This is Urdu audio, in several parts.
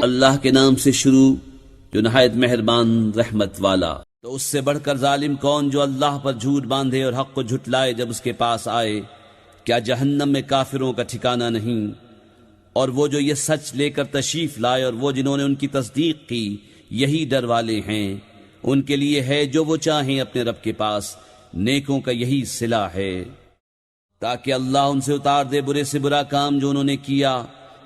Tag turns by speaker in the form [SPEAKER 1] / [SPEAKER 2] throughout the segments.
[SPEAKER 1] اللہ کے نام سے شروع جو نہایت مہربان رحمت والا۔ تو اس سے بڑھ کر ظالم کون جو اللہ پر جھوٹ باندھے اور حق کو جھٹلائے جب اس کے پاس آئے؟ کیا جہنم میں کافروں کا ٹھکانہ نہیں؟ اور وہ جو یہ سچ لے کر تشریف لائے اور وہ جنہوں نے ان کی تصدیق کی، یہی ڈر والے ہیں۔ ان کے لیے ہے جو وہ چاہیں اپنے رب کے پاس، نیکوں کا یہی صلہ ہے، تاکہ اللہ ان سے اتار دے برے سے برا کام جو انہوں نے کیا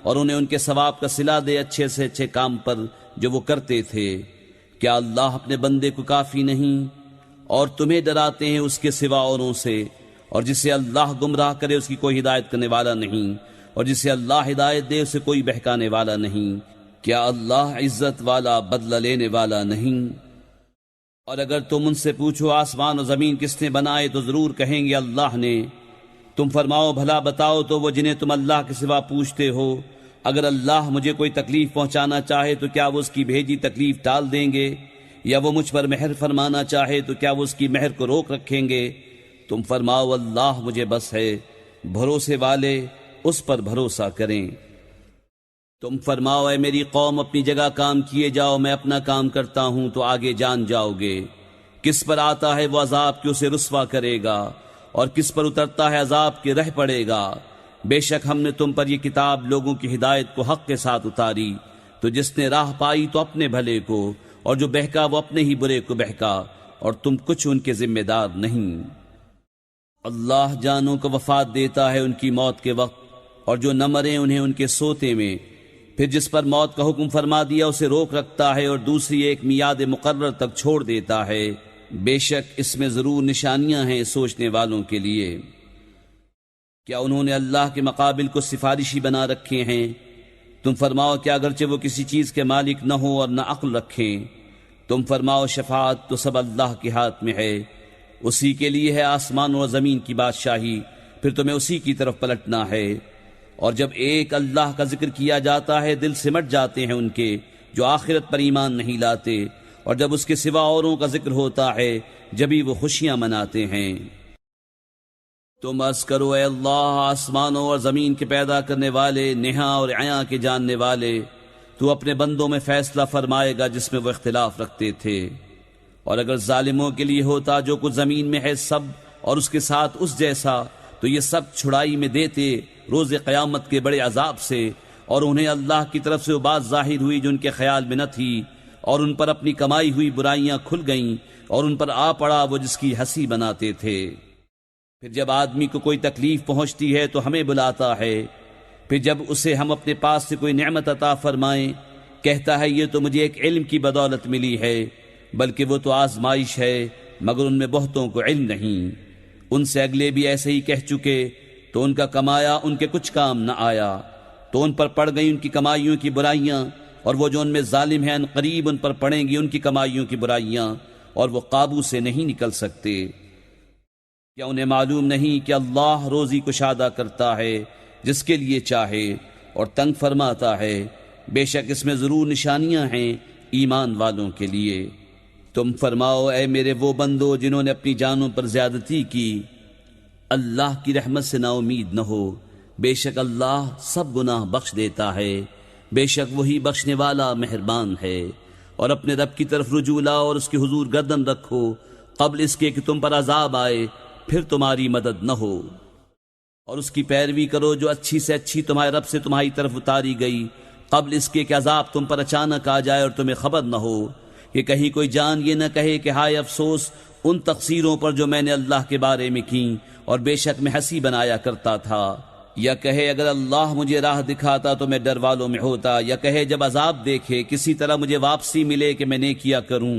[SPEAKER 1] اور انہیں ان کے ثواب کا صلہ دے اچھے سے اچھے کام پر جو وہ کرتے تھے۔ کیا اللہ اپنے بندے کو کافی نہیں؟ اور تمہیں ڈراتے ہیں اس کے سوا اوروں سے، اور جسے اللہ گمراہ کرے اس کی کوئی ہدایت کرنے والا نہیں، اور جسے اللہ ہدایت دے اسے کوئی بہکانے والا نہیں۔ کیا اللہ عزت والا بدلہ لینے والا نہیں؟ اور اگر تم ان سے پوچھو آسمان و زمین کس نے بنائے تو ضرور کہیں گے اللہ نے۔ تم فرماؤ بھلا بتاؤ تو وہ جنہیں تم اللہ کے سوا پوچھتے ہو، اگر اللہ مجھے کوئی تکلیف پہنچانا چاہے تو کیا وہ اس کی بھیجی تکلیف ٹال دیں گے؟ یا وہ مجھ پر مہر فرمانا چاہے تو کیا وہ اس کی مہر کو روک رکھیں گے؟ تم فرماؤ اللہ مجھے بس ہے، بھروسے والے اس پر بھروسہ کریں۔ تم فرماؤ اے میری قوم اپنی جگہ کام کیے جاؤ، میں اپنا کام کرتا ہوں تو آگے جان جاؤ گے۔ کس پر آتا ہے وہ عذاب کہ اسے رسوا کرے گا، اور کس پر اترتا ہے عذاب کہ رہ پڑے گا۔ بے شک ہم نے تم پر یہ کتاب لوگوں کی ہدایت کو حق کے ساتھ اتاری، تو جس نے راہ پائی تو اپنے بھلے کو، اور جو بہکا وہ اپنے ہی برے کو بہکا، اور تم کچھ ان کے ذمہ دار نہیں۔ اللہ جانوں کو وفات دیتا ہے ان کی موت کے وقت، اور جو نہ مرے انہیں ان کے سوتے میں، پھر جس پر موت کا حکم فرما دیا اسے روک رکھتا ہے اور دوسری ایک میعاد مقرر تک چھوڑ دیتا ہے۔ بے شک اس میں ضرور نشانیاں ہیں سوچنے والوں کے لیے۔ کیا انہوں نے اللہ کے مقابل کو سفارشی بنا رکھے ہیں؟ تم فرماؤ کہ اگرچہ وہ کسی چیز کے مالک نہ ہو اور نہ عقل رکھیں، تم فرماؤ شفاعت تو سب اللہ کے ہاتھ میں ہے، اسی کے لیے ہے آسمان و زمین کی بادشاہی، پھر تمہیں اسی کی طرف پلٹنا ہے۔ اور جب ایک اللہ کا ذکر کیا جاتا ہے دل سمٹ جاتے ہیں ان کے جو آخرت پر ایمان نہیں لاتے، اور جب اس کے سوا اوروں کا ذکر ہوتا ہے جبھی وہ خوشیاں مناتے ہیں۔ تم عرض کرو اے اللہ آسمانوں اور زمین کے پیدا کرنے والے، نہا اور عیاں کے جاننے والے، تو اپنے بندوں میں فیصلہ فرمائے گا جس میں وہ اختلاف رکھتے تھے۔ اور اگر ظالموں کے لیے ہوتا جو کچھ زمین میں ہے سب اور اس کے ساتھ اس جیسا، تو یہ سب چھڑائی میں دیتے روز قیامت کے بڑے عذاب سے، اور انہیں اللہ کی طرف سے وہ بات ظاہر ہوئی جو ان کے خیال میں نہ تھی، اور ان پر اپنی کمائی ہوئی برائیاں کھل گئیں، اور ان پر آ پڑا وہ جس کی ہنسی بناتے تھے۔ پھر جب آدمی کو کوئی تکلیف پہنچتی ہے تو ہمیں بلاتا ہے، پھر جب اسے ہم اپنے پاس سے کوئی نعمت عطا فرمائیں کہتا ہے یہ تو مجھے ایک علم کی بدولت ملی ہے، بلکہ وہ تو آزمائش ہے، مگر ان میں بہتوں کو علم نہیں۔ ان سے اگلے بھی ایسے ہی کہہ چکے، تو ان کا کمایا ان کے کچھ کام نہ آیا، تو ان پر پڑ گئی ان کی کمائیوں کی برائیاں، اور وہ جو ان میں ظالم ہیں ان قریب ان پر پڑیں گی ان کی کمائیوں کی برائیاں، اور وہ قابو سے نہیں نکل سکتے۔ کیا انہیں معلوم نہیں کہ اللہ روزی کشادہ کرتا ہے جس کے لیے چاہے اور تنگ فرماتا ہے؟ بے شک اس میں ضرور نشانیاں ہیں ایمان والوں کے لیے۔ تم فرماؤ اے میرے وہ بندو جنہوں نے اپنی جانوں پر زیادتی کی، اللہ کی رحمت سے نا امید نہ ہو، بے شک اللہ سب گناہ بخش دیتا ہے، بے شک وہی بخشنے والا مہربان ہے۔ اور اپنے رب کی طرف رجوع لاؤ اور اس کے حضور گردن رکھو قبل اس کے کہ تم پر عذاب آئے پھر تمہاری مدد نہ ہو، اور اس کی پیروی کرو جو اچھی سے اچھی تمہارے رب سے تمہاری طرف اتاری گئی قبل اس کے کہ عذاب تم پر اچانک آ جائے اور تمہیں خبر نہ ہو، کہ کہیں کوئی جان یہ نہ کہے کہ ہائے افسوس ان تقصیروں پر جو میں نے اللہ کے بارے میں کی، اور بے شک میں ہنسی بنایا کرتا تھا۔ یا کہے اگر اللہ مجھے راہ دکھاتا تو میں ڈر والوں میں ہوتا، یا کہے جب عذاب دیکھے کسی طرح مجھے واپسی ملے کہ میں نیکیاں کروں۔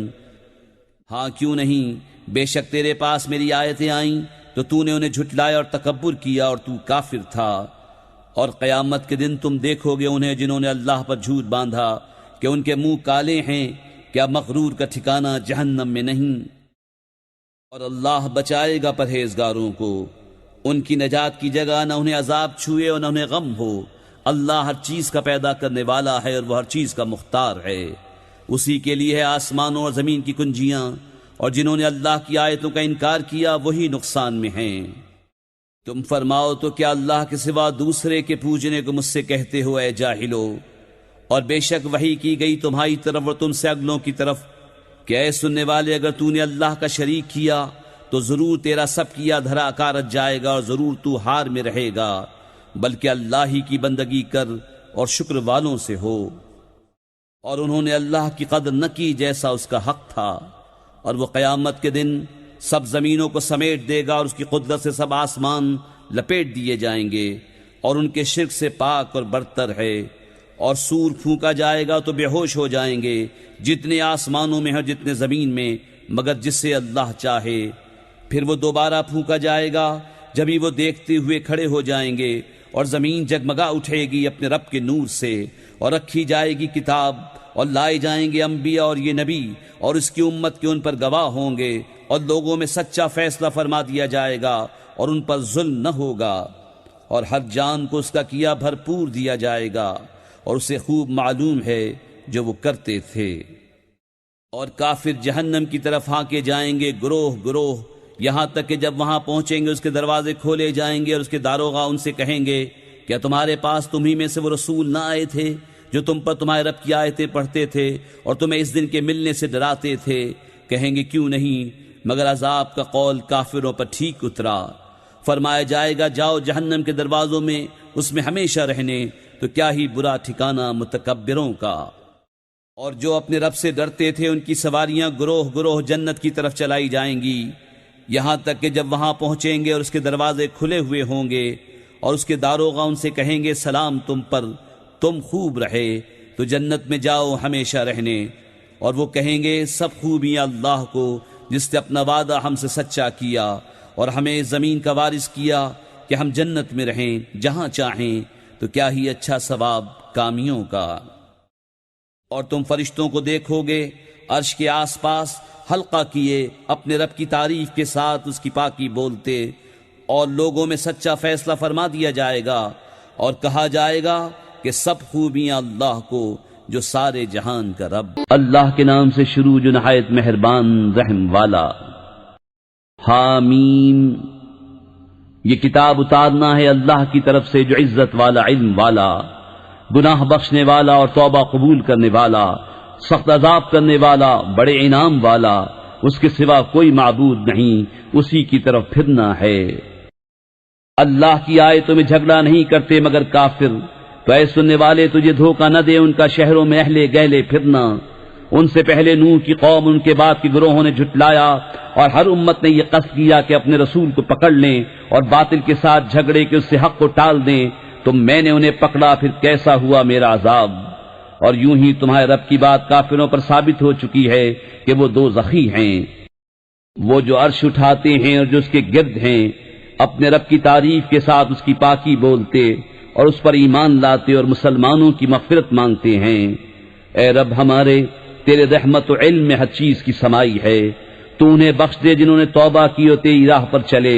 [SPEAKER 1] ہاں کیوں نہیں، بے شک تیرے پاس میری آیتیں آئیں تو تو نے انہیں جھٹلایا اور تکبر کیا اور تو کافر تھا۔ اور قیامت کے دن تم دیکھو گے انہیں جنہوں نے اللہ پر جھوٹ باندھا کہ ان کے منہ کالے ہیں، کیا مغرور کا ٹھکانہ جہنم میں نہیں؟ اور اللہ بچائے گا پرہیزگاروں کو، ان کی نجات کی جگہ نہ انہیں عذاب چھوئے اور نہ انہیں غم ہو۔ اللہ ہر چیز کا پیدا کرنے والا ہے اور وہ ہر چیز کا مختار ہے، اسی کے لیے ہے آسمانوں اور زمین کی کنجیاں، اور جنہوں نے اللہ کی آیتوں کا انکار کیا وہی نقصان میں ہیں۔ تم فرماؤ تو کیا اللہ کے سوا دوسرے کے پوجنے کو مجھ سے کہتے ہو اے جاہلو؟ اور بے شک وحی کی گئی تمہاری طرف اور تم سے اگلوں کی طرف کہ اے سننے والے، اگر تو نے اللہ کا شریک کیا تو ضرور تیرا سب کیا دھرا کارت جائے گا اور ضرور تو ہار میں رہے گا، بلکہ اللہ ہی کی بندگی کر اور شکر والوں سے ہو۔ اور انہوں نے اللہ کی قدر نہ کی جیسا اس کا حق تھا، اور وہ قیامت کے دن سب زمینوں کو سمیٹ دے گا اور اس کی قدرت سے سب آسمان لپیٹ دیے جائیں گے، اور ان کے شرک سے پاک اور برتر ہے۔ اور سور پھونکا جائے گا تو بے ہوش ہو جائیں گے، جتنے آسمانوں میں ہیں جتنے زمین میں، مگر جس سے اللہ چاہے۔ پھر وہ دوبارہ پھونکا جائے گا، جبھی وہ دیکھتے ہوئے کھڑے ہو جائیں گے، اور زمین جگمگا اٹھے گی اپنے رب کے نور سے، اور رکھی جائے گی کتاب، اور لائے جائیں گے انبیاء اور یہ نبی، اور اس کی امت کے ان پر گواہ ہوں گے، اور لوگوں میں سچا فیصلہ فرما دیا جائے گا، اور ان پر ظلم نہ ہوگا، اور ہر جان کو اس کا کیا بھرپور دیا جائے گا، اور اسے خوب معلوم ہے جو وہ کرتے تھے۔ اور کافر جہنم کی طرف ہانکے جائیں گے گروہ گروہ، یہاں تک کہ جب وہاں پہنچیں گے اس کے دروازے کھولے جائیں گے، اور اس کے داروغہ ان سے کہیں گے کیا تمہارے پاس تمہیں میں سے وہ رسول نہ آئے تھے جو تم پر تمہارے رب کی آیتیں پڑھتے تھے اور تمہیں اس دن کے ملنے سے ڈراتے تھے؟ کہیں گے کیوں نہیں، مگر عذاب کا قول کافروں پر ٹھیک اترا۔ فرمایا جائے گا جاؤ جہنم کے دروازوں میں، اس میں ہمیشہ رہنے، تو کیا ہی برا ٹھکانہ متکبروں کا۔ اور جو اپنے رب سے ڈرتے تھے ان کی سواریاں گروہ گروہ جنت کی طرف چلائی جائیں گی، یہاں تک کہ جب وہاں پہنچیں گے اور اس کے دروازے کھلے ہوئے ہوں گے، اور اس کے داروغہ ان سے کہیں گے سلام تم پر، تم خوب رہے، تو جنت میں جاؤ ہمیشہ رہنے۔ اور وہ کہیں گے سب خوبیاں اللہ کو جس نے اپنا وعدہ ہم سے سچا کیا اور ہمیں زمین کا وارث کیا کہ ہم جنت میں رہیں جہاں چاہیں، تو کیا ہی اچھا ثواب کامیوں کا۔ اور تم فرشتوں کو دیکھو گے عرش کے آس پاس حلقہ کیے اپنے رب کی تعریف کے ساتھ اس کی پاکی بولتے، اور لوگوں میں سچا فیصلہ فرما دیا جائے گا، اور کہا جائے گا کہ سب خوبیاں اللہ کو جو سارے جہان کا رب۔ اللہ کے نام سے شروع جو نہایت مہربان رحم والا۔ حامیم، یہ کتاب اتارنا ہے اللہ کی طرف سے جو عزت والا، علم والا، گناہ بخشنے والا اور توبہ قبول کرنے والا، سخت عذاب کرنے والا، بڑے انعام والا، اس کے سوا کوئی معبود نہیں، اسی کی طرف پھرنا ہے۔ اللہ کی آیتوں میں جھگڑا نہیں کرتے مگر کافر، تو اے سننے والے تجھے دھوکہ نہ دے ان کا شہروں میں اہلے گہلے پھرنا۔ ان سے پہلے نوح کی قوم، ان کے بعد کی گروہوں نے جھٹلایا، اور ہر امت نے یہ قصد کیا کہ اپنے رسول کو پکڑ لیں اور باطل کے ساتھ جھگڑے کہ اس سے حق کو ٹال دیں، تو میں نے انہیں پکڑا، پھر کیسا ہوا میرا عذاب۔ اور یوں ہی تمہارے رب کی بات کافروں پر ثابت ہو چکی ہے کہ وہ دوزخی ہیں۔ وہ جو عرش اٹھاتے ہیں اور جو اس کے گرد ہیں، اپنے رب کی تعریف کے ساتھ اس کی پاکی بولتے اور اس پر ایمان لاتے اور مسلمانوں کی مغفرت مانگتے ہیں۔ اے رب ہمارے، تیرے رحمت و علم میں ہر چیز کی سمائی ہے، تو انہیں بخش دے جنہوں نے توبہ کی اور تیری راہ پر چلے،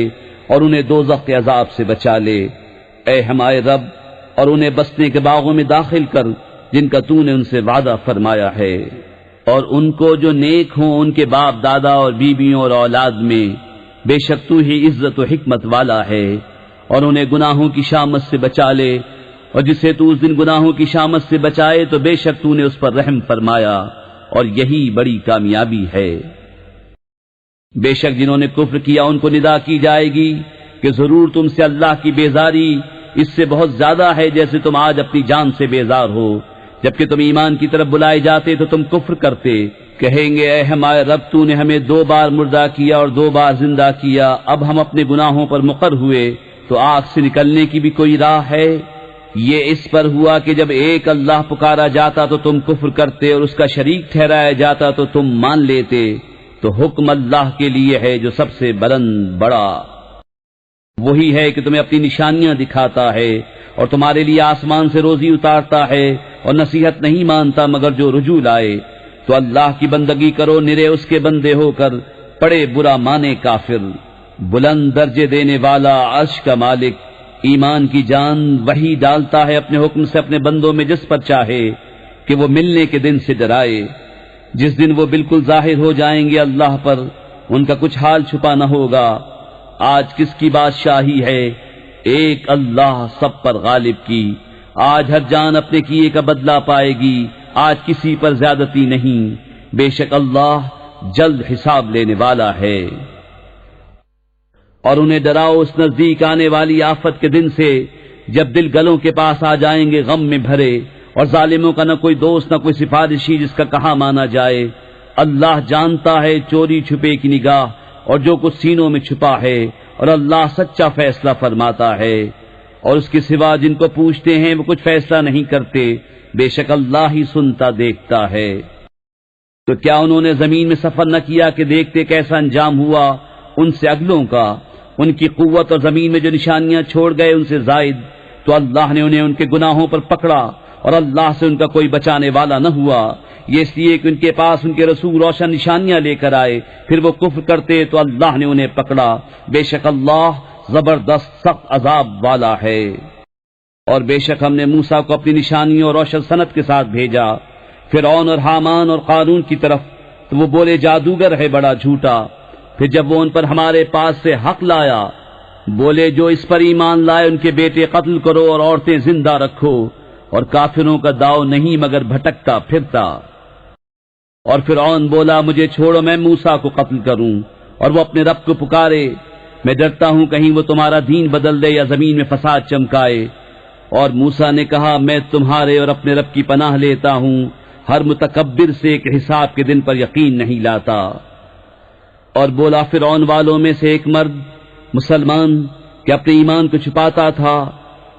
[SPEAKER 1] اور انہیں دوزخ کے عذاب سے بچا لے۔ اے ہمارے رب، اور انہیں بسنے کے باغوں میں داخل کر جن کا تو نے ان سے وعدہ فرمایا ہے، اور ان کو جو نیک ہوں ان کے باپ دادا اور بیویوں اور اولاد میں، بے شک تو ہی عزت و حکمت والا ہے۔ اور انہیں گناہوں کی شامت سے بچا لے، اور جسے تو اس دن گناہوں کی شامت سے بچائے تو بے شک تو نے اس پر رحم فرمایا، اور یہی بڑی کامیابی ہے۔ بے شک جنہوں نے کفر کیا ان کو ندا کی جائے گی کہ ضرور تم سے اللہ کی بیزاری اس سے بہت زیادہ ہے جیسے تم آج اپنی جان سے بیزار ہو، جبکہ تم ایمان کی طرف بلائے جاتے تو تم کفر کرتے۔ کہیں گے اے ہمارے رب، تو نے ہمیں 2 بار مردہ کیا اور 2 بار زندہ کیا، اب ہم اپنے گناہوں پر مقر ہوئے، تو آگ سے نکلنے کی بھی کوئی راہ ہے؟ یہ اس پر ہوا کہ جب ایک اللہ پکارا جاتا تو تم کفر کرتے، اور اس کا شریک ٹھہرایا جاتا تو تم مان لیتے۔ تو حکم اللہ کے لیے ہے جو سب سے بلند بڑا، وہی ہے کہ تمہیں اپنی نشانیاں دکھاتا ہے، اور تمہارے لیے آسمان سے روزی اتارتا ہے، اور نصیحت نہیں مانتا مگر جو رجوع لائے۔ تو اللہ کی بندگی کرو نرے اس کے بندے ہو کر، پڑے برا مانے کافر۔ بلند درجے دینے والا، عرش کا مالک، ایمان کی جان، وہی ڈالتا ہے اپنے حکم سے اپنے بندوں میں جس پر چاہے، کہ وہ ملنے کے دن سے ڈرائے، جس دن وہ بالکل ظاہر ہو جائیں گے اللہ پر، ان کا کچھ حال چھپا نہ ہوگا۔ آج کس کی بادشاہی ہے؟ ایک اللہ سب پر غالب کی۔ آج ہر جان اپنے کیے کا بدلہ پائے گی، آج کسی پر زیادتی نہیں، بے شک اللہ جلد حساب لینے والا ہے۔ اور انہیں ڈراؤ اس نزدیک آنے والی آفت کے دن سے جب دل گلوں کے پاس آ جائیں گے غم میں بھرے، اور ظالموں کا نہ کوئی دوست نہ کوئی سفارشی جس کا کہا مانا جائے۔ اللہ جانتا ہے چوری چھپے کی نگاہ اور جو کچھ سینوں میں چھپا ہے، اور اللہ سچا فیصلہ فرماتا ہے۔ اور اس کے سوا جن کو پوچھتے ہیں وہ کچھ فیصلہ نہیں کرتے، بے شک اللہ ہی سنتا دیکھتا ہے۔ تو کیا انہوں نے زمین میں سفر نہ کیا کہ دیکھتے کیسا انجام ہوا ان سے اگلوں کا؟ ان کی قوت اور زمین میں جو نشانیاں چھوڑ گئے ان سے زائد، تو اللہ نے انہیں ان کے گناہوں پر پکڑا اور اللہ سے ان کا کوئی بچانے والا نہ ہوا۔ یہ اس لیے کہ ان کے پاس ان کے رسول روشن نشانیاں لے کر آئے، پھر وہ کفر کرتے تو اللہ نے انہیں پکڑا۔ بے شک اللہ زبردست سخت عذاب والا ہے۔ اور بے شک ہم نے موسیٰ کو اپنی نشانیوں اور روشن سنت کے ساتھ بھیجا فرعون اور حامان اور قارون کی طرف، تو وہ بولے جادوگر ہے بڑا جھوٹا۔ پھر جب وہ ان پر ہمارے پاس سے حق لایا، بولے جو اس پر ایمان لائے ان کے بیٹے قتل کرو اور عورتیں زندہ رکھو، اور کافروں کا داؤ نہیں مگر بھٹکتا پھرتا۔ اور فرعون بولا مجھے چھوڑو میں موسیٰ کو قتل کروں، اور وہ اپنے رب کو پکارے، میں ڈرتا ہوں کہیں وہ تمہارا دین بدل دے یا زمین میں فساد چمکائے۔ اور موسیٰ نے کہا میں تمہارے اور اپنے رب کی پناہ لیتا ہوں، ہر متکبر سے ایک حساب کے دن پر یقین نہیں لاتا۔ اور بولا فرعون والوں میں سے ایک مرد مسلمان کہ اپنے ایمان کو چھپاتا تھا،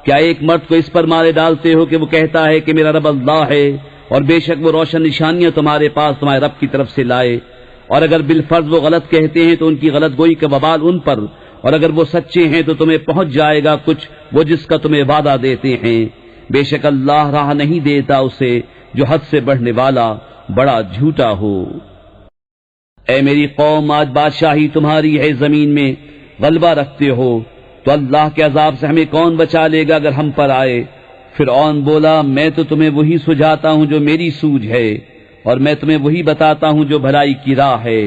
[SPEAKER 1] کیا ایک مرد کو اس پر مارے ڈالتے ہو کہ وہ کہتا ہے کہ میرا رب اللہ ہے، اور بے شک وہ روشن نشانیاں تمہارے پاس تمہارے رب کی طرف سے لائے؟ اور اگر بالفرض وہ غلط کہتے ہیں تو ان کی غلط گوئی کا وبال ان پر، اور اگر وہ سچے ہیں تو تمہیں پہنچ جائے گا کچھ وہ جس کا تمہیں وعدہ دیتے ہیں۔ بے شک اللہ راہ نہیں دیتا اسے جو حد سے بڑھنے والا بڑا جھوٹا ہو۔ اے میری قوم آج بادشاہی تمہاری ہے، زمین میں غلبہ رکھتے ہو، تو اللہ کے عذاب سے ہمیں کون بچا لے گا اگر ہم پر آئے؟ فرعون بولا میں تو تمہیں وہی سجھاتا ہوں جو میری سوجھ ہے، اور میں تمہیں وہی بتاتا ہوں جو بھلائی کی راہ ہے۔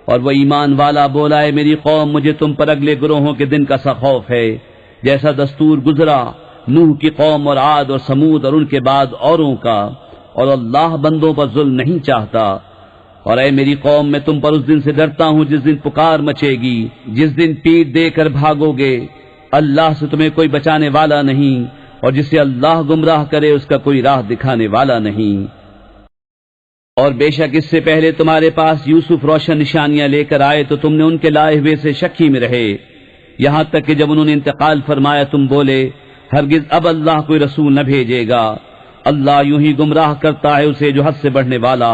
[SPEAKER 1] اور وہ ایمان والا بولا ہے میری قوم مجھے تم پر اگلے گروہوں کے دن کا سا خوف ہے، جیسا دستور گزرا نوح کی قوم اور عاد اور سمود اور ان کے بعد اوروں کا، اور اللہ بندوں پر ظلم نہیں چاہتا۔ اور اے میری قوم میں تم پر اس دن سے ڈرتا ہوں جس دن پکار مچے گی، جس دن پیٹ دے کر بھاگو گے، اللہ سے تمہیں کوئی بچانے والا نہیں، اور جسے اللہ گمراہ کرے اس کا کوئی راہ دکھانے والا نہیں۔ اور بے شک اس سے پہلے تمہارے پاس یوسف روشن نشانیاں لے کر آئے تو تم نے ان کے لائے ہوئے سے شکی میں رہے، یہاں تک کہ جب انہوں نے انتقال فرمایا تم بولے ہرگز اب اللہ کوئی رسول نہ بھیجے گا۔ اللہ یوں ہی گمراہ کرتا ہے اسے جو حد سے بڑھنے والا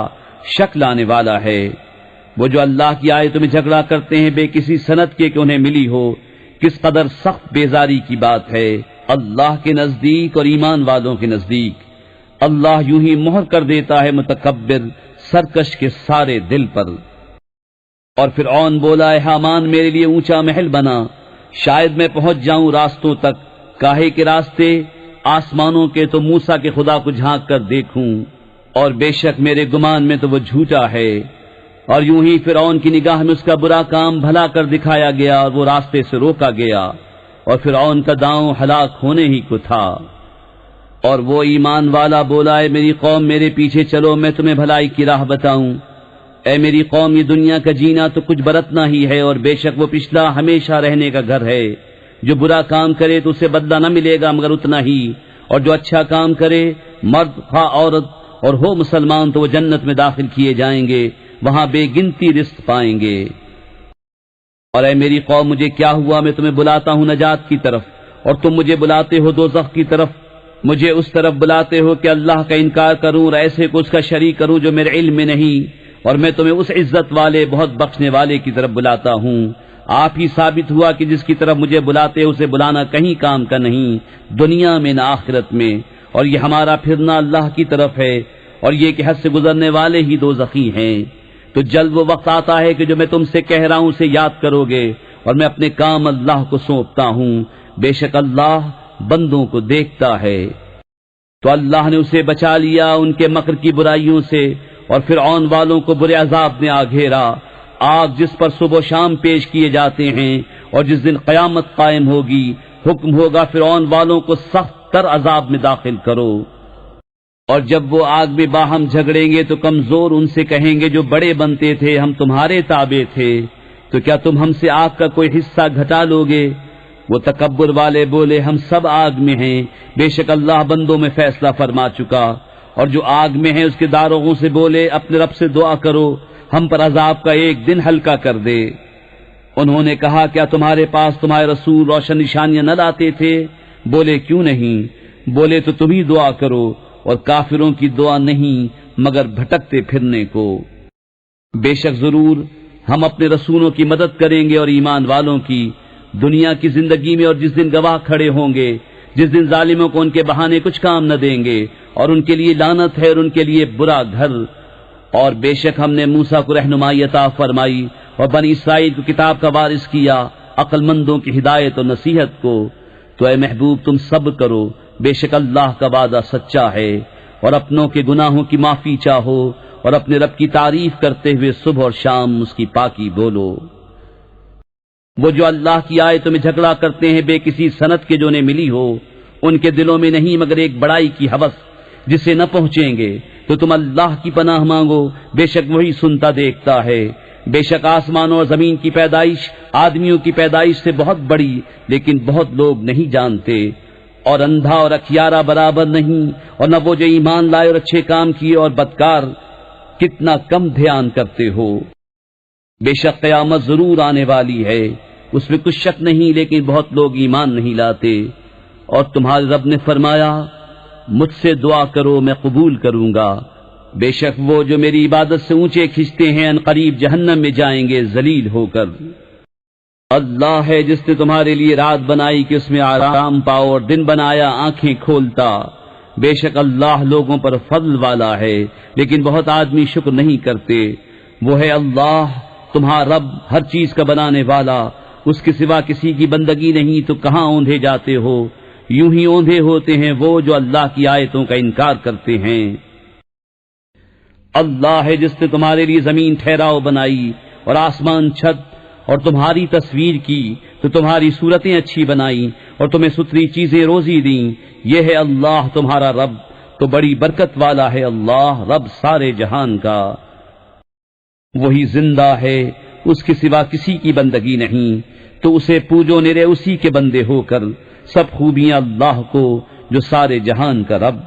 [SPEAKER 1] شک لانے والا ہے۔ وہ جو اللہ کی آیتوں میں جھگڑا کرتے ہیں بے کسی سند کے کہ انہیں ملی ہو، کس قدر سخت بیزاری کی بات ہے اللہ کے نزدیک اور ایمان والوں کے نزدیک۔ اللہ یوں ہی مہر کر دیتا ہے متکبر سرکش کے سارے دل پر۔ اور فرعون بولا اے حامان میرے لیے اونچا محل بنا، شاید میں پہنچ جاؤں راستوں تک، کاہے کے راستے آسمانوں کے تو موسیٰ کے خدا کو جھانک کر دیکھوں، اور بے شک میرے گمان میں تو وہ جھوٹا ہے۔ اور یوں ہی فرعون کی نگاہ میں اس کا برا کام بھلا کر دکھایا گیا اور وہ راستے سے روکا گیا، اور فرعون کا داؤں ہلاک ہونے ہی کو تھا۔ اور وہ ایمان والا بولا اے میری قوم میرے پیچھے چلو میں تمہیں بھلائی کی راہ بتاؤں۔ اے میری قوم یہ دنیا کا جینا تو کچھ برتنا ہی ہے، اور بے شک وہ پچھلا ہمیشہ رہنے کا گھر ہے۔ جو برا کام کرے تو اسے بدلہ نہ ملے گا مگر اتنا ہی، اور جو اچھا کام کرے مرد خواہ عورت اور ہو مسلمان تو وہ جنت میں داخل کیے جائیں گے، وہاں بے گنتی رزق پائیں گے۔ اور اے میری قوم مجھے کیا ہوا میں تمہیں بلاتا ہوں نجات کی طرف اور تم مجھے بلاتے ہو دوزخ کی طرف۔ مجھے اس طرف بلاتے ہو کہ اللہ کا انکار کروں اور ایسے کو اس کا شریک کروں جو میرے علم میں نہیں، اور میں تمہیں اس عزت والے بہت بخشنے والے کی طرف بلاتا ہوں۔ آپ ہی ثابت ہوا کہ جس کی طرف مجھے بلاتے اسے بلانا کہیں کام کا نہیں، دنیا میں نہ آخرت میں، اور یہ ہمارا پھرنا اللہ کی طرف ہے، اور یہ کہ حد سے گزرنے والے ہی دوزخی ہیں۔ تو جلد وہ وقت آتا ہے کہ جو میں تم سے کہہ رہا ہوں اسے یاد کرو گے، اور میں اپنے کام اللہ کو سونپتا ہوں، بے شک اللہ بندوں کو دیکھتا ہے۔ تو اللہ نے اسے بچا لیا ان کے مکر کی برائیوں سے، اور فرعون والوں کو برے عذاب نے آ گھیرا۔ آگ جس پر صبح و شام پیش کیے جاتے ہیں، اور جس دن قیامت قائم ہوگی، حکم ہوگا فرعون والوں کو سخت تر عذاب میں داخل کرو۔ اور جب وہ آگ میں باہم جھگڑیں گے تو کمزور ان سے کہیں گے جو بڑے بنتے تھے ہم تمہارے تابع تھے، تو کیا تم ہم سے آگ کا کوئی حصہ گھٹا لوگے؟ وہ تکبر والے بولے ہم سب آگ میں ہیں، بے شک اللہ بندوں میں فیصلہ فرما چکا۔ اور جو آگ میں ہیں اس کے داروغوں سے بولے اپنے رب سے دعا کرو ہم پر عذاب کا ایک دن ہلکا کر دے۔ انہوں نے کہا کیا تمہارے پاس تمہارے رسول روشن نشانیاں نہ لاتے تھے؟ بولے کیوں نہیں؟ بولے تو تم ہی دعا کرو، اور کافروں کی دعا نہیں مگر بھٹکتے پھرنے کو۔ بے شک ضرور ہم اپنے رسولوں کی مدد کریں گے اور ایمان والوں کی، دنیا کی زندگی میں اور جس دن گواہ کھڑے ہوں گے، جس دن ظالموں کو ان کے بہانے کچھ کام نہ دیں گے، اور ان کے لیے لعنت ہے اور ان کے لیے برا گھر۔ اور بے شک ہم نے موسیٰ کو رہنمائی عطا فرمائی اور بنی اسرائیل کو کتاب کا وارث کیا، عقل مندوں کی ہدایت اور نصیحت کو۔ تو اے محبوب تم صبر کرو، بے شک اللہ کا وعدہ سچا ہے، اور اپنوں کے گناہوں کی معافی چاہو، اور اپنے رب کی تعریف کرتے ہوئے صبح اور شام اس کی پاکی بولو۔ وہ جو اللہ کی آیتوں میں جھگڑا کرتے ہیں بے کسی سند کے جو انہیں ملی ہو، ان کے دلوں میں نہیں مگر ایک بڑائی کی ہوس جسے نہ پہنچیں گے، تو تم اللہ کی پناہ مانگو، بے شک وہی سنتا دیکھتا ہے۔ بے شک آسمانوں اور زمین کی پیدائش آدمیوں کی پیدائش سے بہت بڑی، لیکن بہت لوگ نہیں جانتے۔ اور اندھا اور اکھیارا برابر نہیں، اور نہ وہ جو ایمان لائے اور اچھے کام کیے اور بدکار، کتنا کم دھیان کرتے ہو۔ بے شک قیامت ضرور آنے والی ہے، اس میں کچھ شک نہیں، لیکن بہت لوگ ایمان نہیں لاتے۔ اور تمہارے رب نے فرمایا مجھ سے دعا کرو میں قبول کروں گا، بے شک وہ جو میری عبادت سے اونچے کھنچتے ہیں ان قریب جہنم میں جائیں گے ذلیل ہو کر۔ اللہ ہے جس نے تمہارے لیے رات بنائی کہ اس میں آرام پاؤ، اور دن بنایا آنکھیں کھولتا۔ بے شک اللہ لوگوں پر فضل والا ہے، لیکن بہت آدمی شکر نہیں کرتے۔ وہ ہے اللہ تمہارا رب، ہر چیز کا بنانے والا، اس کے سوا کسی کی بندگی نہیں، تو کہاں اوندھے جاتے ہو؟ یوں ہی اوندھے ہوتے ہیں وہ جو اللہ کی آیتوں کا انکار کرتے ہیں۔ اللہ ہے جس نے تمہارے لیے زمین ٹھہراؤ بنائی اور آسمان چھت، اور تمہاری تصویر کی تو تمہاری صورتیں اچھی بنائی، اور تمہیں ستری چیزیں روزی دیں۔ یہ ہے اللہ تمہارا رب، تو بڑی برکت والا ہے اللہ رب سارے جہان کا۔ وہی زندہ ہے، اس کے سوا کسی کی بندگی نہیں، تو اسے پوجو نرے اسی کے بندے ہو کر، سب خوبیاں اللہ کو جو سارے جہان کا رب۔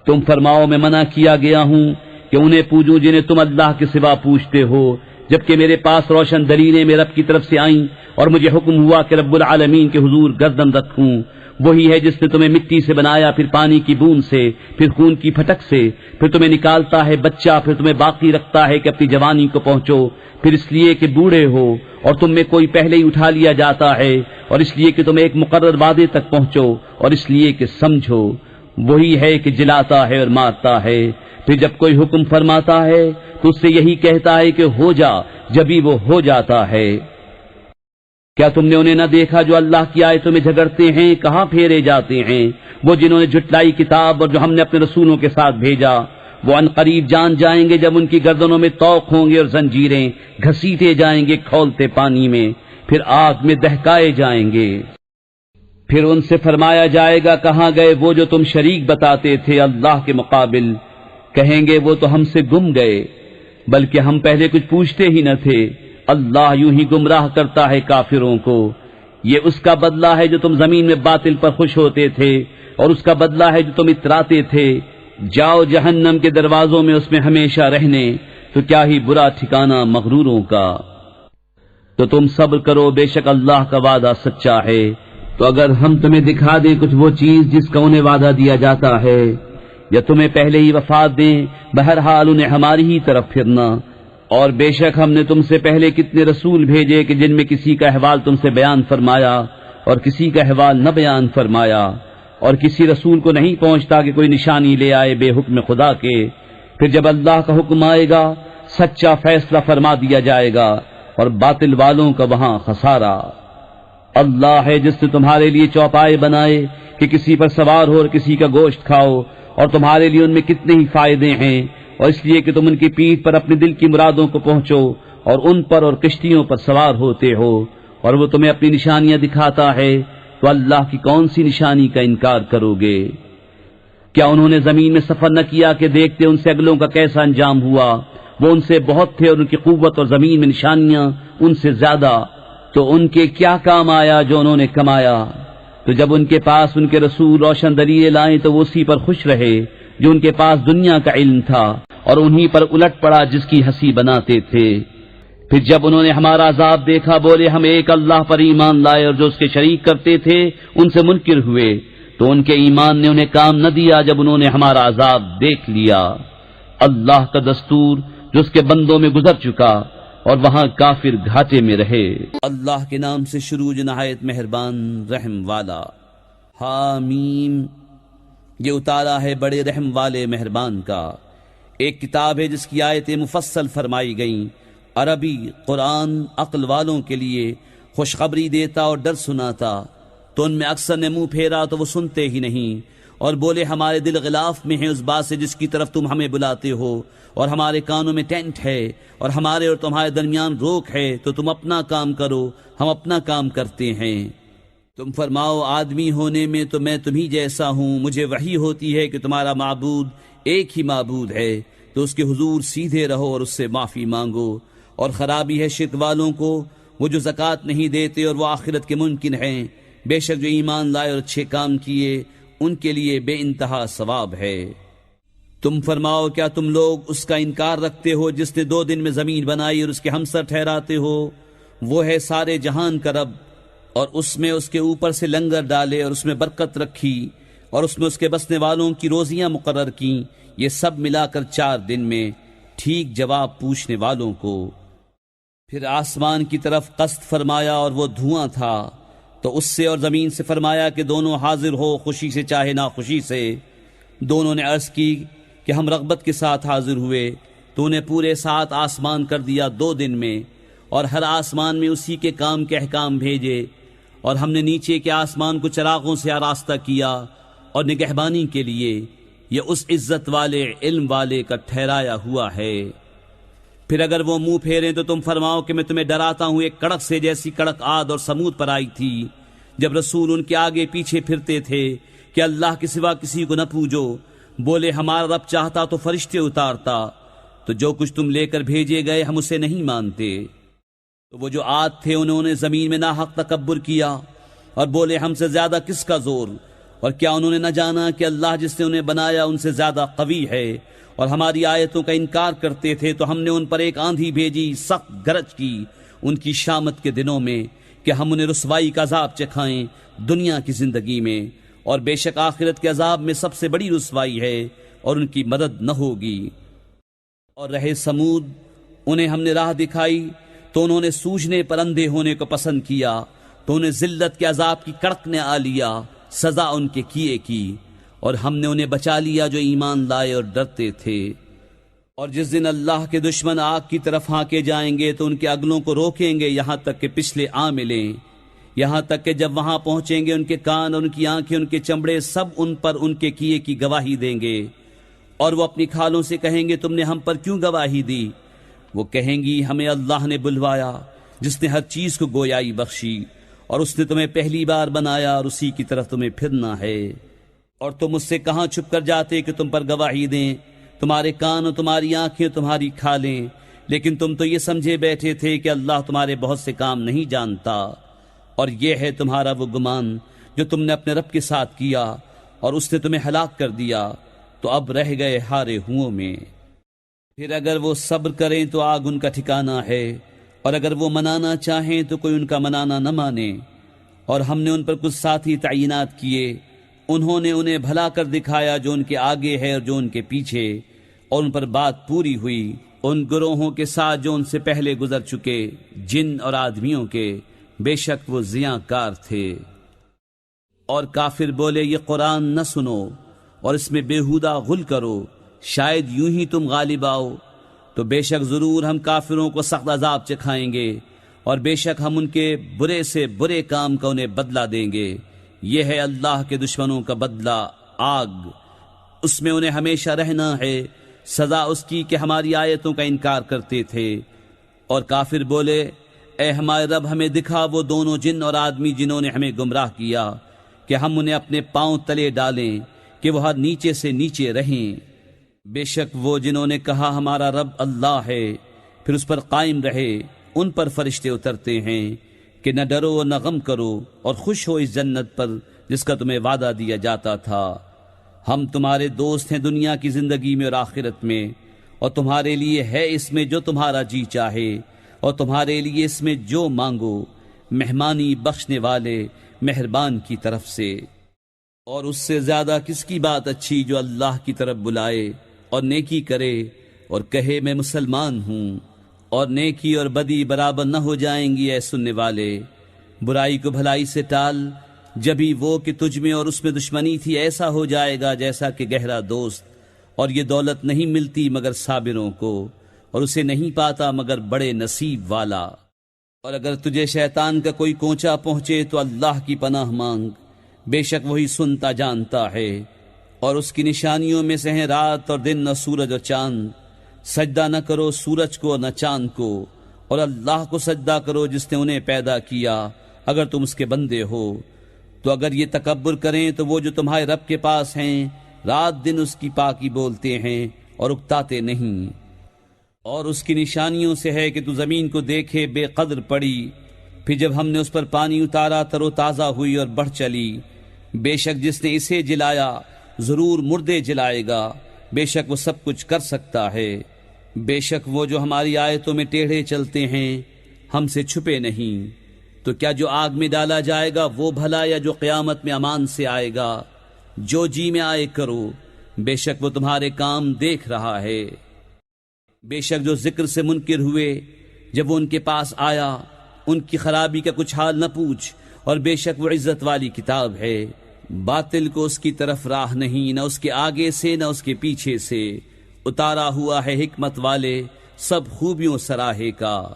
[SPEAKER 1] تم فرماؤ میں منع کیا گیا ہوں کہ انہیں پوجوں جنہیں تم اللہ کے سوا پوچھتے ہو، جبکہ میرے پاس روشن دلیلیں میرے رب کی طرف سے آئیں، اور مجھے حکم ہوا کہ رب العالمین کے حضور گردن رکھوں۔ وہی ہے جس نے تمہیں مٹی سے بنایا، پھر پانی کی بوند سے، پھر خون کی پھٹک سے، پھر تمہیں نکالتا ہے بچہ، پھر تمہیں باقی رکھتا ہے کہ اپنی جوانی کو پہنچو، پھر اس لیے کہ بوڑھے ہو اور تم میں کوئی پہلے ہی اٹھا لیا جاتا ہے، اور اس لیے کہ تم ایک مقرر وعدے تک پہنچو، اور اس لیے کہ سمجھو۔ وہی ہے کہ جلاتا ہے اور مارتا ہے، پھر جب کوئی حکم فرماتا ہے تو اس سے یہی کہتا ہے کہ ہو جا، جبھی وہ ہو جاتا ہے۔ کیا تم نے انہیں نہ دیکھا جو اللہ کی آیتوں میں جھگڑتے ہیں؟ کہاں پھیرے جاتے ہیں وہ جنہوں نے جھٹلائی کتاب اور جو ہم نے اپنے رسولوں کے ساتھ بھیجا۔ وہ ان قریب جان جائیں گے جب ان کی گردنوں میں طوق ہوں گے اور زنجیریں، گھسیٹے جائیں گے کھولتے پانی میں، پھر آگ میں دہکائے جائیں گے۔ پھر ان سے فرمایا جائے گا کہاں گئے وہ جو تم شریک بتاتے تھے اللہ کے مقابل؟ کہیں گے وہ تو ہم سے گم گئے، بلکہ ہم پہلے کچھ پوچھتے ہی نہ تھے۔ اللہ یوں ہی گمراہ کرتا ہے کافروں کو۔ یہ اس کا بدلہ ہے جو تم زمین میں باطل پر خوش ہوتے تھے، اور اس کا بدلہ ہے جو تم اتراتے تھے۔ جاؤ جہنم کے دروازوں میں اس میں ہمیشہ رہنے، تو کیا ہی برا ٹھکانہ مغروروں کا۔ تو تم صبر کرو، بے شک اللہ کا وعدہ سچا ہے۔ تو اگر ہم تمہیں دکھا دیں کچھ وہ چیز جس کا انہیں وعدہ دیا جاتا ہے، یا تمہیں پہلے ہی وفات دیں، بہرحال انہیں ہماری ہی طرف پھرنا۔ اور بے شک ہم نے تم سے پہلے کتنے رسول بھیجے کہ جن میں کسی کا احوال تم سے بیان فرمایا اور کسی کا احوال نہ بیان فرمایا، اور کسی رسول کو نہیں پہنچتا کہ کوئی نشانی لے آئے بے حکم خدا کے۔ پھر جب اللہ کا حکم آئے گا سچا فیصلہ فرما دیا جائے گا، اور باطل والوں کا وہاں خسارہ۔ اللہ ہے جس نے تمہارے لیے چوپائے بنائے کہ کسی پر سوار ہو اور کسی کا گوشت کھاؤ، اور تمہارے لیے ان میں کتنے ہی فائدے ہیں، اور اس لیے کہ تم ان کی پیٹھ پر اپنے دل کی مرادوں کو پہنچو، اور ان پر اور کشتیوں پر سوار ہوتے ہو، اور وہ تمہیں اپنی نشانیاں دکھاتا ہے، تو اللہ کی کون سی نشانی کا انکار کرو گے؟ کیا انہوں نے زمین میں سفر نہ کیا کہ دیکھتے ان سے اگلوں کا کیسا انجام ہوا؟ وہ ان سے بہت تھے اور ان کی قوت اور زمین میں نشانیاں ان سے زیادہ، تو ان کے کیا کام آیا جو انہوں نے کمایا؟ تو جب ان کے پاس ان کے رسول روشن دلیلیں لائیں تو وہ اسی پر خوش رہے جو ان کے پاس دنیا کا علم تھا، اور انہی پر الٹ پڑا جس کی ہنسی بناتے تھے۔ پھر جب انہوں نے ہمارا عذاب دیکھا بولے ہم ایک اللہ پر ایمان لائے، اور جو اس کے شریک کرتے تھے ان سے منکر ہوئے، تو ان کے ایمان نے انہیں کام نہ دیا جب انہوں نے ہمارا عذاب دیکھ لیا۔ اللہ کا دستور جو اس کے بندوں میں گزر چکا، اور وہاں کافر گھاٹے میں رہے۔ اللہ کے نام سے شروع جو نہایت مہربان رحم والا۔ حامیم، یہ اتارا ہے بڑے رحم والے مہربان کا۔ ایک کتاب ہے جس کی آیتیں مفصل فرمائی گئیں۔ عربی قرآن عقل والوں کے لیے خوشخبری دیتا اور ڈر سناتا، تو ان میں اکثر نے منہ پھیرا تو وہ سنتے ہی نہیں، اور بولے ہمارے دل غلاف میں ہیں اس بات سے جس کی طرف تم ہمیں بلاتے ہو، اور ہمارے کانوں میں ٹینٹ ہے، اور ہمارے اور تمہارے درمیان روک ہے، تو تم اپنا کام کرو، ہم اپنا کام کرتے ہیں۔ تم فرماؤ آدمی ہونے میں تو میں تمہیں جیسا ہوں، مجھے وحی ہوتی ہے کہ تمہارا معبود ایک ہی معبود ہے، تو اس کے حضور سیدھے رہو اور اس سے معافی مانگو۔ اور خرابی ہے شرک والوں کو، وہ جو زکوٰۃ نہیں دیتے اور وہ آخرت کے منکر ہیں۔ بے شک جو ایمان لائے اور اچھے کام کیے ان کے لیے بے انتہا ثواب ہے۔ تم فرماؤ کیا تم لوگ اس کا انکار رکھتے ہو جس نے 2 دن میں زمین بنائی اور اس کے ہمسر ٹھہراتے ہو؟ وہ ہے سارے جہان کا رب، اور اس میں اس کے اوپر سے لنگر ڈالے اور اس میں برکت رکھی، اور اس میں اس کے بسنے والوں کی روزیاں مقرر کیں، یہ سب ملا کر 4 دن میں۔ ٹھیک جواب پوچھنے والوں کو۔ پھر آسمان کی طرف قصد فرمایا اور وہ دھواں تھا، تو اس سے اور زمین سے فرمایا کہ دونوں حاضر ہو، خوشی سے چاہے ناخوشی سے۔ دونوں نے عرض کی کہ ہم رغبت کے ساتھ حاضر ہوئے، تو انہیں پورے 7 آسمان کر دیا 2 دن میں، اور ہر آسمان میں اسی کے کام کے احکام بھیجے، اور ہم نے نیچے کے آسمان کو چراغوں سے آراستہ کیا اور نگہبانی کے لیے، یہ اس عزت والے علم والے کا ٹھہرایا ہوا ہے۔ پھر اگر وہ منہ پھیریں تو تم فرماؤ کہ میں تمہیں ڈراتا ہوں ایک کڑک سے جیسی کڑک عاد اور سمود پر آئی تھی، جب رسول ان کے آگے پیچھے پھرتے تھے کہ اللہ کے سوا کسی کو نہ پوجو۔ بولے ہمارا رب چاہتا تو فرشتے اتارتا، تو جو کچھ تم لے کر بھیجے گئے ہم اسے نہیں مانتے۔ تو وہ جو عاد تھے انہوں نے زمین میں ناحق تکبر کیا، اور بولے ہم سے زیادہ کس کا زور؟ اور کیا انہوں نے نہ جانا کہ اللہ جس نے انہیں بنایا ان سے زیادہ قوی ہے؟ اور ہماری آیتوں کا انکار کرتے تھے تو ہم نے ان پر ایک آندھی بھیجی، سخت گرج کی ان کی شامت کے دنوں میں، کہ ہم انہیں رسوائی کا عذاب چکھائیں دنیا کی زندگی میں، اور بے شک آخرت کے عذاب میں سب سے بڑی رسوائی ہے، اور ان کی مدد نہ ہوگی۔ اور رہے سمود، انہیں ہم نے راہ دکھائی تو انہوں نے سوجھنے پر اندھے ہونے کو پسند کیا، تو انہیں ذلت کے عذاب کی کڑک نے آ لیا، سزا ان کے کیے کی، اور ہم نے انہیں بچا لیا جو ایمان لائے اور ڈرتے تھے۔ اور جس دن اللہ کے دشمن آگ کی طرف ہانکے جائیں گے تو ان کے اگلوں کو روکیں گے یہاں تک کہ پچھلے آ ملیں، یہاں تک کہ جب وہاں پہنچیں گے ان کے کان اور ان کی آنکھیں، ان کے چمڑے سب ان پر ان کے کیے کی گواہی دیں گے، اور وہ اپنی کھالوں سے کہیں گے تم نے ہم پر کیوں گواہی دی؟ وہ کہیں گی ہمیں اللہ نے بلوایا جس نے ہر چیز کو گویائی بخشی، اور اس نے تمہیں پہلی بار بنایا اور اسی کی طرف تمہیں پھرنا ہے۔ اور تم اس سے کہاں چھپ کر جاتے کہ تم پر گواہی دیں؟ تمہارے کان اور تمہاری آنکھیں تمہاری کھالیں، لیکن تم تو یہ سمجھے بیٹھے تھے کہ اللہ تمہارے بہت سے کام نہیں جانتا۔ اور یہ ہے تمہارا وہ گمان جو تم نے اپنے رب کے ساتھ کیا، اور اس نے تمہیں ہلاک کر دیا، تو اب رہ گئے ہارے ہوں میں۔ پھر اگر وہ صبر کریں تو آگ ان کا ٹھکانہ ہے، اور اگر وہ منانا چاہیں تو کوئی ان کا منانا نہ مانے۔ اور ہم نے ان پر کچھ ساتھی تعینات کیے، انہوں نے انہیں بھلا کر دکھایا جو ان کے آگے ہے اور جو ان کے پیچھے، اور ان پر بات پوری ہوئی ان گروہوں کے ساتھ جو ان سے پہلے گزر چکے، جن اور آدمیوں کے، بے شک وہ زیاں کار تھے۔ اور کافر بولے یہ قرآن نہ سنو اور اس میں بےہودہ غل کرو، شاید یوں ہی تم غالب آؤ، تو بے شک ضرور ہم کافروں کو سخت عذاب چکھائیں گے، اور بے شک ہم ان کے برے سے برے کام کا انہیں بدلہ دیں گے۔ یہ ہے اللہ کے دشمنوں کا بدلہ، آگ، اس میں انہیں ہمیشہ رہنا ہے، سزا اس کی کہ ہماری آیتوں کا انکار کرتے تھے۔ اور کافر بولے اے ہمارے رب ہمیں دکھا وہ دونوں جن اور آدمی جنہوں نے ہمیں گمراہ کیا کہ ہم انہیں اپنے پاؤں تلے ڈالیں کہ وہ ہر نیچے سے نیچے رہیں۔ بے شک وہ جنہوں نے کہا ہمارا رب اللہ ہے پھر اس پر قائم رہے، ان پر فرشتے اترتے ہیں کہ نہ ڈرو اور نہ غم کرو اور خوش ہو اس جنت پر جس کا تمہیں وعدہ دیا جاتا تھا۔ ہم تمہارے دوست ہیں دنیا کی زندگی میں اور آخرت میں، اور تمہارے لیے ہے اس میں جو تمہارا جی چاہے اور تمہارے لیے اس میں جو مانگو، مہمانی بخشنے والے مہربان کی طرف سے۔ اور اس سے زیادہ کس کی بات اچھی جو اللہ کی طرف بلائے اور نیکی کرے اور کہے میں مسلمان ہوں۔ اور نیکی اور بدی برابر نہ ہو جائیں گی اے سننے والے، برائی کو بھلائی سے ٹال، جبھی وہ کہ تجھ میں اور اس میں دشمنی تھی ایسا ہو جائے گا جیسا کہ گہرا دوست۔ اور یہ دولت نہیں ملتی مگر صابروں کو، اور اسے نہیں پاتا مگر بڑے نصیب والا۔ اور اگر تجھے شیطان کا کوئی کونچا پہنچے تو اللہ کی پناہ مانگ، بے شک وہی سنتا جانتا ہے۔ اور اس کی نشانیوں میں سے ہیں رات اور دن اور سورج اور چاند۔ سجدہ نہ کرو سورج کو نہ چاند کو، اور اللہ کو سجدہ کرو جس نے انہیں پیدا کیا اگر تم اس کے بندے ہو۔ تو اگر یہ تکبر کریں تو وہ جو تمہارے رب کے پاس ہیں رات دن اس کی پاکی بولتے ہیں اور اکتاتے نہیں۔ اور اس کی نشانیوں سے ہے کہ تو زمین کو دیکھے بے قدر پڑی، پھر جب ہم نے اس پر پانی اتارا تر و تازہ ہوئی اور بڑھ چلی۔ بے شک جس نے اسے جلایا ضرور مردے جلائے گا، بے شک وہ سب کچھ کر سکتا ہے۔ بے شک وہ جو ہماری آیتوں میں ٹیڑھے چلتے ہیں ہم سے چھپے نہیں۔ تو کیا جو آگ میں ڈالا جائے گا وہ بھلا یا جو قیامت میں امان سے آئے گا؟ جو جی میں آئے کرو، بے شک وہ تمہارے کام دیکھ رہا ہے۔ بے شک جو ذکر سے منکر ہوئے جب وہ ان کے پاس آیا ان کی خرابی کا کچھ حال نہ پوچھ، اور بے شک وہ عزت والی کتاب ہے۔ باطل کو اس کی طرف راہ نہیں، نہ اس کے آگے سے نہ اس کے پیچھے سے۔ اتارا ہوا ہے حکمت والے سب خوبیوں سراہے کا۔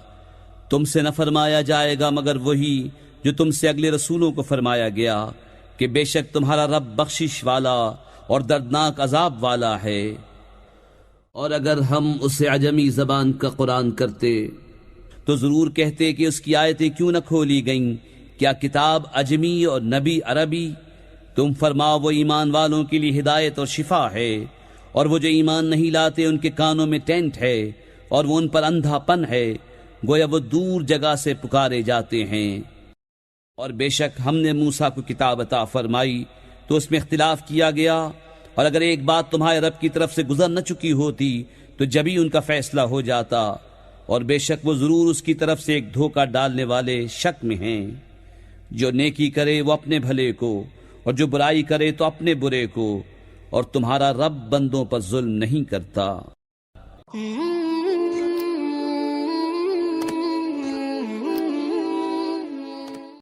[SPEAKER 1] تم سے نہ فرمایا جائے گا مگر وہی جو تم سے اگلے رسولوں کو فرمایا گیا کہ بے شک تمہارا رب بخشش والا اور دردناک عذاب والا ہے۔ اور اگر ہم اسے عجمی زبان کا قرآن کرتے تو ضرور کہتے کہ اس کی آیتیں کیوں نہ کھولی گئیں، کیا کتاب عجمی اور نبی عربی؟ تم فرماؤ وہ ایمان والوں کے لیے ہدایت اور شفا ہے، اور وہ جو ایمان نہیں لاتے ان کے کانوں میں ٹینٹ ہے اور وہ ان پر اندھا پن ہے، گویا وہ دور جگہ سے پکارے جاتے ہیں۔ اور بے شک ہم نے موسیٰ کو کتاب عطا فرمائی تو اس میں اختلاف کیا گیا، اور اگر ایک بات تمہارے رب کی طرف سے گزر نہ چکی ہوتی تو جبھی ان کا فیصلہ ہو جاتا۔ اور بے شک وہ ضرور اس کی طرف سے ایک دھوکہ ڈالنے والے شک میں ہیں۔ جو نیکی کرے وہ اپنے بھلے کو، اور جو برائی کرے تو اپنے برے کو، اور تمہارا رب بندوں پر ظلم نہیں کرتا۔